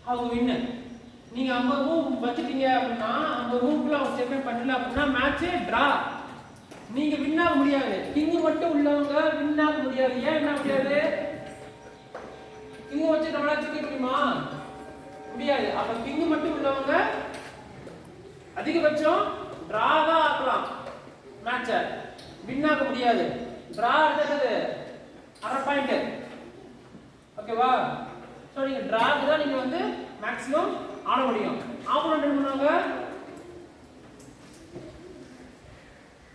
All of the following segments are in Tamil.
அவங்க வின்னு. நீங்க 50 மூவ் வச்சுட்டீங்க அப்படின்னா 50 மூவ்க்குள்ள அவங்க செக்மெண்ட் பண்ணல அப்படின்னா மேட்சே டிரா. நீங்க வின் ஆக முடியாது. கிங் மட்டும் உள்ளவங்க வின் ஆக முடியாது. ஏன் வின் ஆக முடியாது? கிங் வச்சு நம்மளால ஜெயிக்க முடியுமா? முடியாது. அப்ப கிங் மட்டும் உள்ளவங்க அதிகபட்சம் டிரா தான் ஆகலாம். மேட்சை வின் ஆக முடியாது. டிரா எடுத்தது அரை பாயிண்ட். ஓகேவா? சோ நீங்க டிராக்கு தான் நீங்க வந்து மேக்ஸிமம் ஆட முடியும். ஆப்போனன்ட் என்ன பண்ணுவாங்க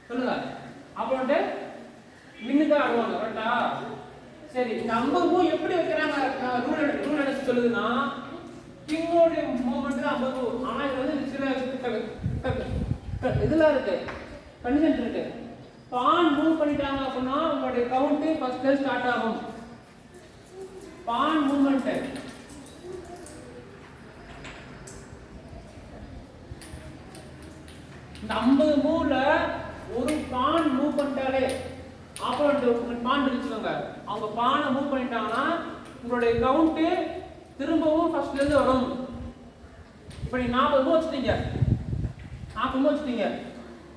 சொல்லுங்க. ஆப்போனன்ட் வின்னுக்கு ஆடுவாங்க. கரெக்ட்டா? சரி, இந்த 50 மூவ் எப்படி வைக்கறாங்க? ரூல் என்ன சொல்லுதுன்னா கிங்கோட மூவ்மெண்ட் தான் 50 மூவ். ஆனா இது வந்து சில இதெல்லாம் இருக்கு, கண்டிஷன் இருக்கு. பான் மூவ் பண்ணிட்டாங்க அப்படின்னா உங்களுடைய கவுண்ட் ஃபர்ஸ்ட்ல ஸ்டார்ட் ஆகும். பான் மூவ்மெண்ட் இந்த 50 மூவ்ல ஒரு பான் மூவ் பண்ணிட்டாலே ஆப்போனன்ட் பான் இருந்துச்சுங்க, அவங்க பானை மூவ் பண்ணிட்டாங்கன்னா உங்களுடைய கவுண்ட் திரும்பவும் ஃபர்ஸ்ட்ல இருந்து வரும். இப்போ நீ 40 மூவ் வச்சிட்டீங்க, 40 மூவ் வச்சிட்டீங்க.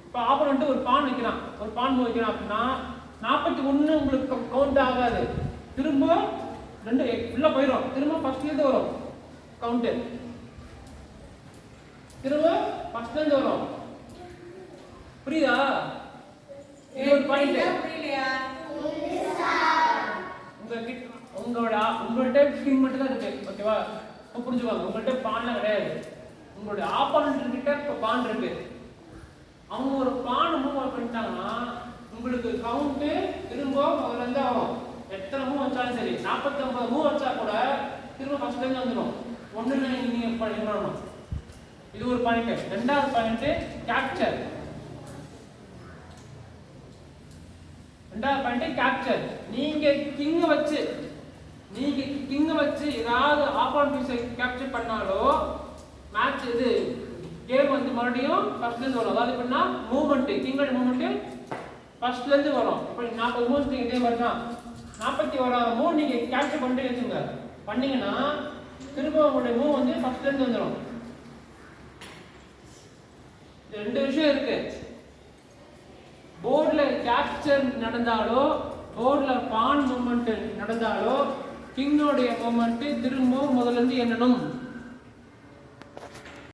இப்போ ஆப்போனன்ட் ஒரு பான் வைக்கிறான், ஒரு பான் மூவ் வைக்கிறான் அப்படின்னா 41 உங்களுக்கு கவுண்ட் ஆகாது. திரும்ப ரெண்டு உள்ள போயிடும். திரும்ப ஃபர்ஸ்ட்ல இருந்து வரும் கவுண்ட். திரும்ப ஃபர்ஸ்ட்ல இருந்து வரும். புரியுதா? இது ஒரு பாயிண்ட். புரியலையா? உங்கள்ட்ட கிங் மட்டும் தான் இருக்கு. ஓகேவா? இப்போ புரிஞ்சுக்கோங்க. உங்கள்ட்ட பான்லாம் கிடையாது. உங்களுடைய ஆப்போனன்ட் கிட்ட இப்போ பான் இருக்கு. அவங்க ஒரு பான் மூவ் பண்ணிட்டாங்கன்னா உங்களுக்கு கவுண்ட் திரும்ப அதுல இருந்து ஆகும். எத்தனை மூவ் வச்சாலும் சரி, 49 மூவ் வச்சா கூட திரும்ப ஃபர்ஸ்ட்ல இருந்து வந்துடும். ஒண்ணுல நீங்க பண்ணணும். இது ஒரு பாயிண்ட். ரெண்டாவது பாயிண்ட் கேப்சர். ரெண்டாவது பாயிண்ட் கேப்சர். நீங்க கிங் வச்சு ஏதாவது ஆப்போனன்ட் கேப்சர் பண்ணாலோ மேட்ச் இது கேம் வந்து மறுபடியும் ஃபர்ஸ்ட்ல இருந்து வரும். அதாவது எப்படின்னா மூவ்மெண்ட், கிங்கோட மூவ்மெண்ட் ஃபர்ஸ்ட்ல இருந்து வரும். இப்போ 40 மூவ்ஸ் இதே மாதிரி தான். 41 மூவ் நீங்க கேப்சர் பண்ணிட்டு வச்சுங்க பண்ணீங்கன்னா திரும்ப உங்களுடைய மூவ் வந்து ஃபர்ஸ்ட்ல இருந்து வந்துடும். ரெண்டு விஷயம் இருக்கு. போர்ட்ல கேப்சர் நடந்தாலோ போர்ட்ல பான் மூவ்மெண்ட் நடந்தாலோ கிங்கோடைய மூவ்மெண்ட் திரும்ப முதல்ல இருந்து எண்ணணும்.